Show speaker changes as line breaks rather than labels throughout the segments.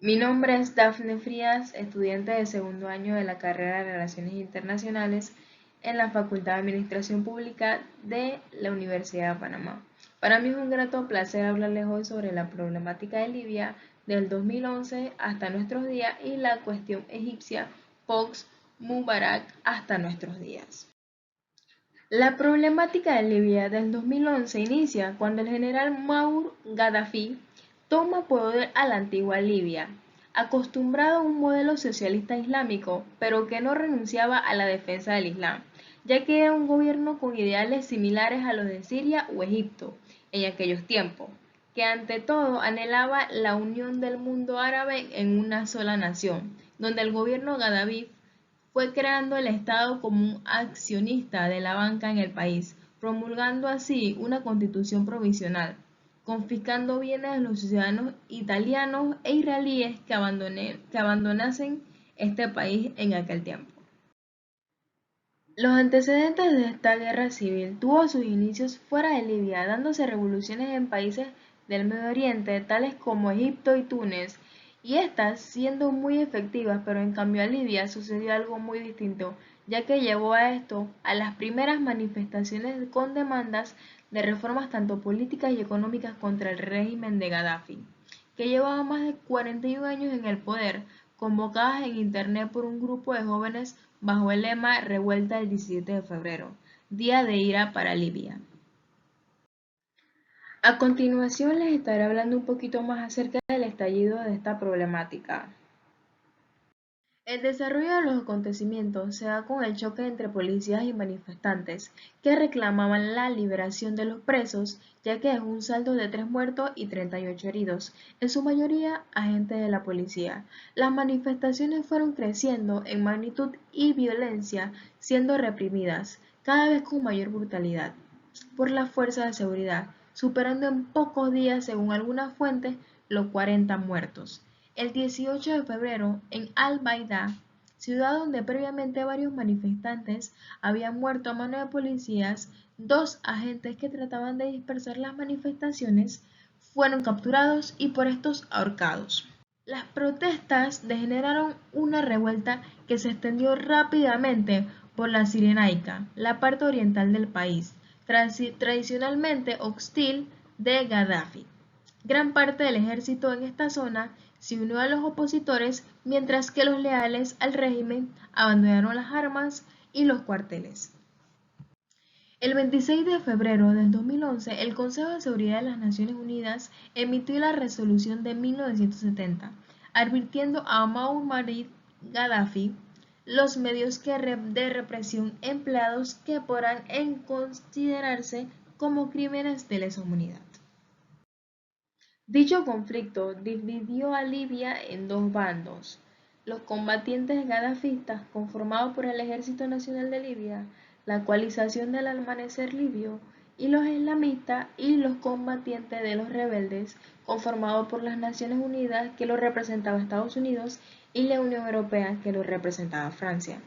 Mi nombre es Dafne Frías, estudiante de segundo año de la carrera de Relaciones Internacionales en la Facultad de Administración Pública de la Universidad de Panamá. Para mí es un grato placer hablarles hoy sobre la problemática de Libia del 2011 hasta nuestros días y la cuestión egipcia post-Mubarak hasta nuestros días. La problemática de Libia del 2011 inicia cuando el general Muammar Gaddafi toma poder a la antigua Libia, acostumbrado a un modelo socialista islámico, pero que no renunciaba a la defensa del Islam, ya que era un gobierno con ideales similares a los de Siria o Egipto en aquellos tiempos, que ante todo anhelaba la unión del mundo árabe en una sola nación, donde el gobierno Gaddafi fue creando el Estado como un accionista de la banca en el país, promulgando así una constitución provisional, confiscando bienes de los ciudadanos italianos e israelíes que abandonasen este país en aquel tiempo. Los antecedentes de esta guerra civil tuvo sus inicios fuera de Libia, dándose revoluciones en países del Medio Oriente, tales como Egipto y Túnez, y estas siendo muy efectivas, pero en cambio a Libia sucedió algo muy distinto, ya que llevó a esto a las primeras manifestaciones con demandas de reformas tanto políticas y económicas contra el régimen de Gaddafi, que llevaba más de 41 años en el poder, convocadas en internet por un grupo de jóvenes bajo el lema Revuelta del 17 de febrero, Día de Ira para Libia. A continuación les estaré hablando un poquito más acerca del estallido de esta problemática. El desarrollo de los acontecimientos se da con el choque entre policías y manifestantes que reclamaban la liberación de los presos, ya que es un saldo de 3 muertos y 38 heridos, en su mayoría agentes de la policía. Las manifestaciones fueron creciendo en magnitud y violencia, siendo reprimidas, cada vez con mayor brutalidad, por las fuerzas de seguridad, superando en pocos días, según algunas fuentes, los 40 muertos. El 18 de febrero, en Al-Baida, ciudad donde previamente varios manifestantes habían muerto a mano de policías, dos agentes que trataban de dispersar las manifestaciones fueron capturados y por estos ahorcados. Las protestas degeneraron una revuelta que se extendió rápidamente por la Cirenaica, la parte oriental del país, tradicionalmente hostil de Gaddafi. Gran parte del ejército en esta zona se unió a los opositores, mientras que los leales al régimen abandonaron las armas y los cuarteles. El 26 de febrero del 2011, el Consejo de Seguridad de las Naciones Unidas emitió la resolución de 1970, advirtiendo a Muammar Gaddafi los medios de represión empleados que podrán considerarse como crímenes de lesa humanidad. Dicho conflicto dividió a Libia en dos bandos: los combatientes gadafistas, conformados por el Ejército Nacional de Libia, la coalición del Amanecer Libio, y los islamistas y los combatientes de los rebeldes, conformados por las Naciones Unidas, que lo representaba Estados Unidos, y la Unión Europea, que lo representaba Francia,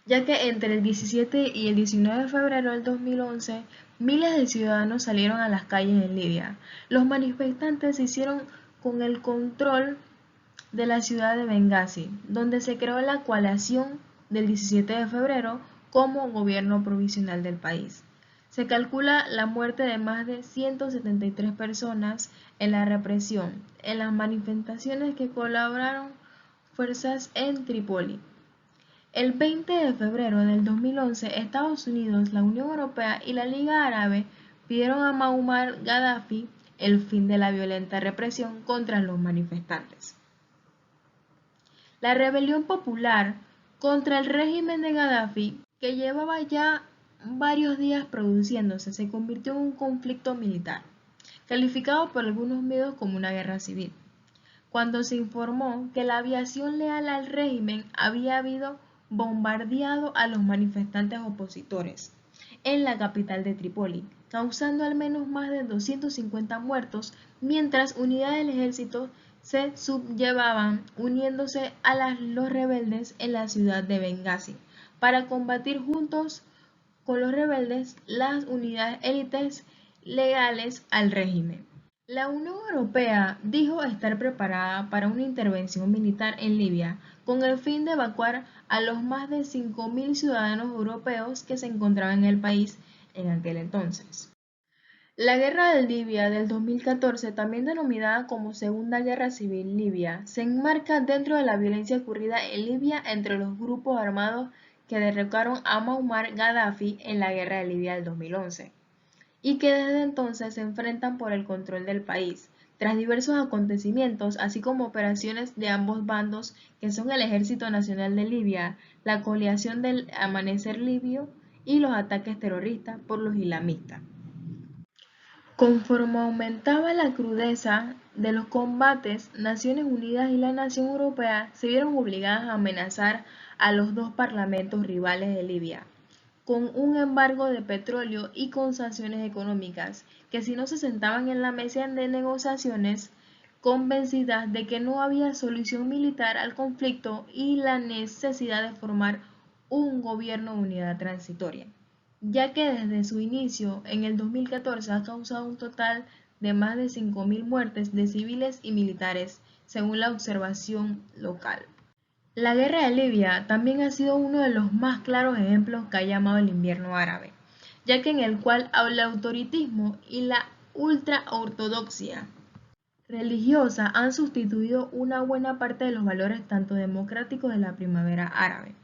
ya que entre el 17 y el 19 de febrero del 2011 miles de ciudadanos salieron a las calles en Libia. Los manifestantes se hicieron con el control de la ciudad de Benghazi, donde se creó la coalición del 17 de febrero como gobierno provisional del país. Se calcula la muerte de más de 173 personas en la represión, en las manifestaciones que colaboraron fuerzas en Trípoli. El 20 de febrero del 2011, Estados Unidos, la Unión Europea y la Liga Árabe pidieron a Muammar Gaddafi el fin de la violenta represión contra los manifestantes. La rebelión popular contra el régimen de Gaddafi, que llevaba ya varios días produciéndose, se convirtió en un conflicto militar, calificado por algunos medios como una guerra civil, cuando se informó que la aviación leal al régimen había habido bombardeado a los manifestantes opositores en la capital de Trípoli, causando al menos más de 250 muertos, mientras unidades del ejército se sublevaban uniéndose a los rebeldes en la ciudad de Benghazi para combatir juntos con los rebeldes las unidades élites legales al régimen. La Unión Europea dijo estar preparada para una intervención militar en Libia con el fin de evacuar a los más de 5.000 ciudadanos europeos que se encontraban en el país en aquel entonces. La Guerra de Libia del 2014, también denominada como Segunda Guerra Civil Libia, se enmarca dentro de la violencia ocurrida en Libia entre los grupos armados que derrocaron a Muammar Gaddafi en la Guerra de Libia del 2011 y que desde entonces se enfrentan por el control del país, tras diversos acontecimientos, así como operaciones de ambos bandos, que son el Ejército Nacional de Libia, la coalición del Amanecer Libio y los ataques terroristas por los islamistas. Conforme aumentaba la crudeza de los combates, Naciones Unidas y la Nación Europea se vieron obligadas a amenazar a los dos parlamentos rivales de Libia con un embargo de petróleo y con sanciones económicas, que si no se sentaban en la mesa de negociaciones, convencidas de que no había solución militar al conflicto y la necesidad de formar un gobierno de unidad transitoria, ya que desde su inicio en el 2014 ha causado un total de más de 5.000 muertes de civiles y militares, según la observación local. La guerra de Libia también ha sido uno de los más claros ejemplos que ha llamado el invierno árabe, ya que en el cual el autoritarismo y la ultraortodoxia religiosa han sustituido una buena parte de los valores tanto democráticos de la primavera árabe.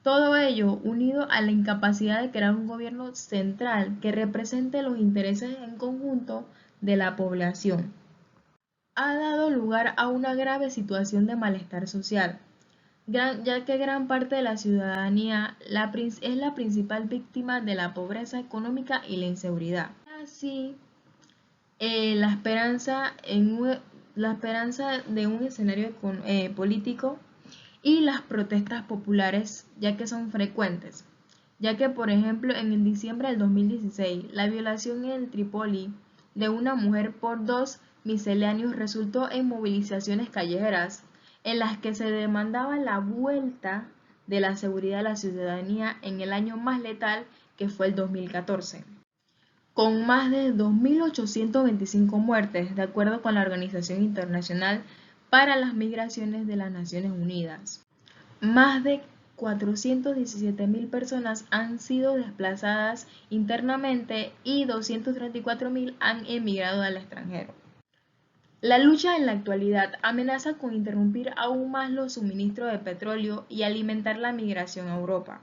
Todo ello unido a la incapacidad de crear un gobierno central que represente los intereses en conjunto de la población, ha dado lugar a una grave situación de malestar social, ya que gran parte de la ciudadanía es la principal víctima de la pobreza económica y la inseguridad. Así, la la esperanza de un escenario político y las protestas populares, ya que son frecuentes, ya que por ejemplo en el diciembre del 2016 la violación en Trípoli de una mujer por dos misceláneos resultó en movilizaciones callejeras en las que se demandaba la vuelta de la seguridad de la ciudadanía en el año más letal, que fue el 2014, con más de 2.825 muertes, de acuerdo con la Organización Internacional para las Migraciones de las Naciones Unidas. Más de 417.000 personas han sido desplazadas internamente y 234.000 han emigrado al extranjero. La lucha en la actualidad amenaza con interrumpir aún más los suministros de petróleo y alimentar la migración a Europa.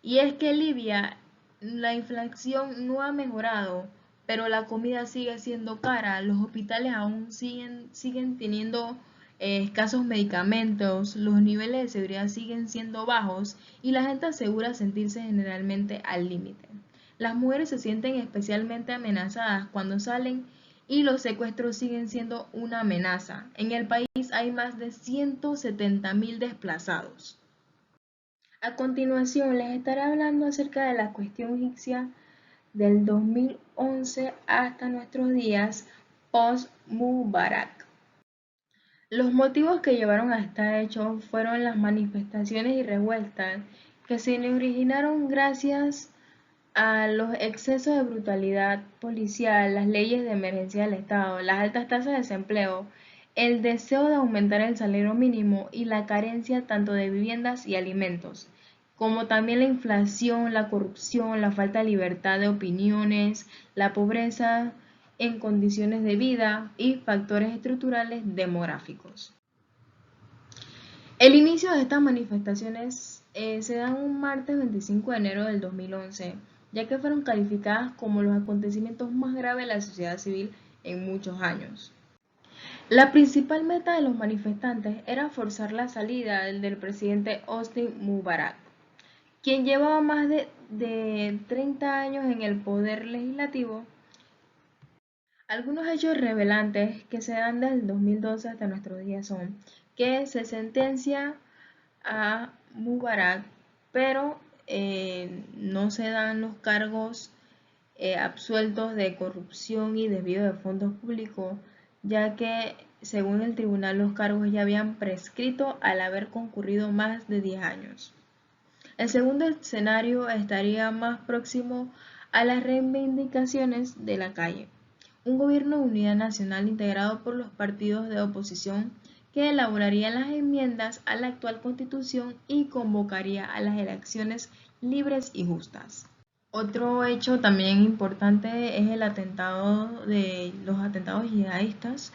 Y es que en Libia la inflación no ha mejorado, pero la comida sigue siendo cara, los hospitales aún siguen teniendo escasos medicamentos, los niveles de seguridad siguen siendo bajos y la gente asegura sentirse generalmente al límite. Las mujeres se sienten especialmente amenazadas cuando salen y los secuestros siguen siendo una amenaza. En el país hay más de 170.000 desplazados. A continuación les estaré hablando acerca de la cuestión egipcia del 2011 hasta nuestros días post-Mubarak. Los motivos que llevaron a este hecho fueron las manifestaciones y revueltas que se originaron gracias a los excesos de brutalidad policial, las leyes de emergencia del Estado, las altas tasas de desempleo, el deseo de aumentar el salario mínimo y la carencia tanto de viviendas y alimentos, como también la inflación, la corrupción, la falta de libertad de opiniones, la pobreza en condiciones de vida y factores estructurales demográficos. El inicio de estas manifestaciones se da un martes 25 de enero del 2011, ya que fueron calificadas como los acontecimientos más graves de la sociedad civil en muchos años. La principal meta de los manifestantes era forzar la salida del presidente Hosni Mubarak, quien llevaba más de 30 años en el poder legislativo. Algunos hechos revelantes que se dan desde el 2012 hasta nuestros días son que se sentencia a Mubarak, pero no se dan los cargos absueltos de corrupción y desvío de fondos públicos, ya que según el tribunal los cargos ya habían prescrito al haber concurrido más de 10 años. El segundo escenario estaría más próximo a las reivindicaciones de la calle. un gobierno de unidad nacional integrado por los partidos de oposición que elaboraría las enmiendas a la actual Constitución y convocaría a las elecciones libres y justas. Otro hecho también importante es los atentados yihadistas,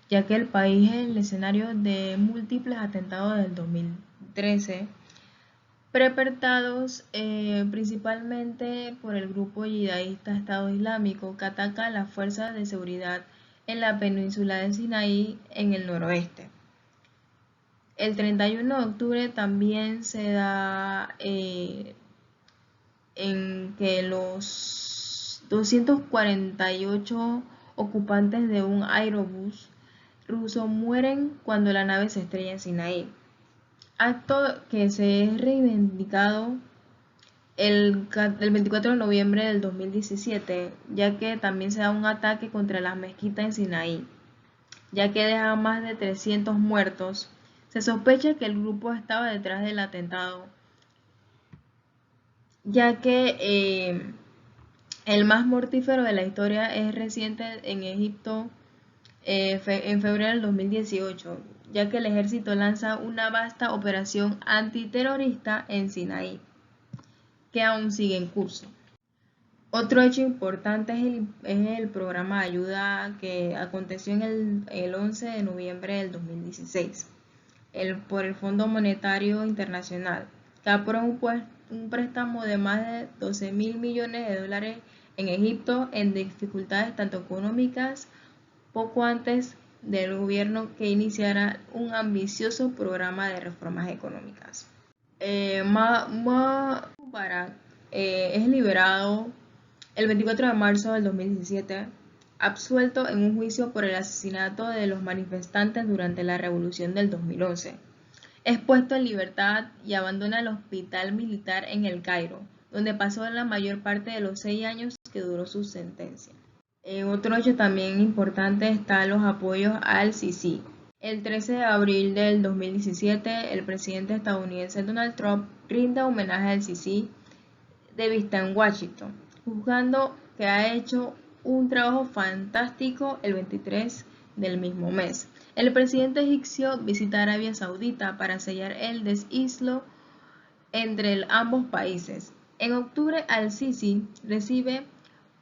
ya que el país es el escenario de múltiples atentados del 2013, perpetrados principalmente por el grupo yihadista Estado Islámico, que ataca a las fuerzas de seguridad en la península de Sinaí en el noroeste. El 31 de octubre también se da en que los 248 ocupantes de un aerobús ruso mueren cuando la nave se estrella en Sinaí, acto que se es reivindicado el 24 de noviembre del 2017, ya que también se da un ataque contra la mezquita en Sinaí, ya que deja más de 300 muertos. Se sospecha que el grupo estaba detrás del atentado, ya que el más mortífero de la historia es reciente en Egipto en febrero del 2018, ya que el ejército lanza una vasta operación antiterrorista en Sinaí, que aún sigue en curso. Otro hecho importante es el programa de ayuda que aconteció en el 11 de noviembre del 2016 por el Fondo Monetario Internacional, que aprobó un préstamo de más de 12.000 millones de dólares en Egipto en dificultades tanto económicas poco antes del gobierno que iniciara un ambicioso programa de reformas económicas. Mubarak es liberado el 24 de marzo del 2017, absuelto en un juicio por el asesinato de los manifestantes durante la revolución del 2011. Es puesto en libertad y abandona el hospital militar en El Cairo, donde pasó la mayor parte de los 6 años que duró su sentencia. Otro hecho también importante está los apoyos al Sisi. El 13 de abril del 2017, el presidente estadounidense Donald Trump rinde homenaje al Sisi de vista en Washington, juzgando que ha hecho un trabajo fantástico el 23 del mismo mes. El presidente egipcio visita Arabia Saudita para sellar el deshielo entre ambos países. En octubre, al-Sisi recibe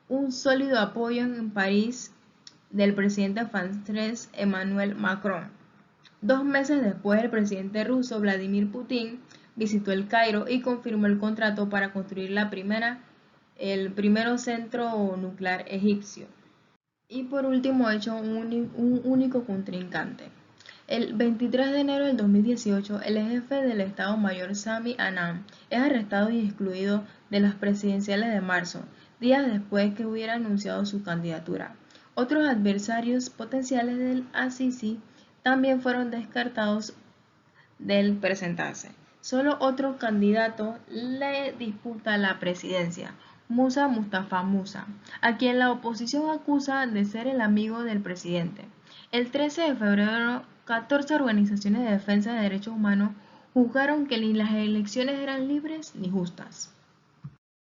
un sólido apoyo en París del presidente francés Emmanuel Macron. 2 meses después, el presidente ruso Vladimir Putin visitó El Cairo y confirmó el contrato para construir el primero centro nuclear egipcio. Y por último, hecho un único contrincante. El 23 de enero del 2018, el jefe del Estado Mayor Sami Anan es arrestado y excluido de las presidenciales de marzo, días después que hubiera anunciado su candidatura. Otros adversarios potenciales del al-Sisi también fueron descartados del presentarse. Solo otro candidato le disputa la presidencia, Musa Mustafa Musa, a quien la oposición acusa de ser el amigo del presidente. El 13 de febrero, 14 organizaciones de defensa de derechos humanos juzgaron que ni las elecciones eran libres ni justas.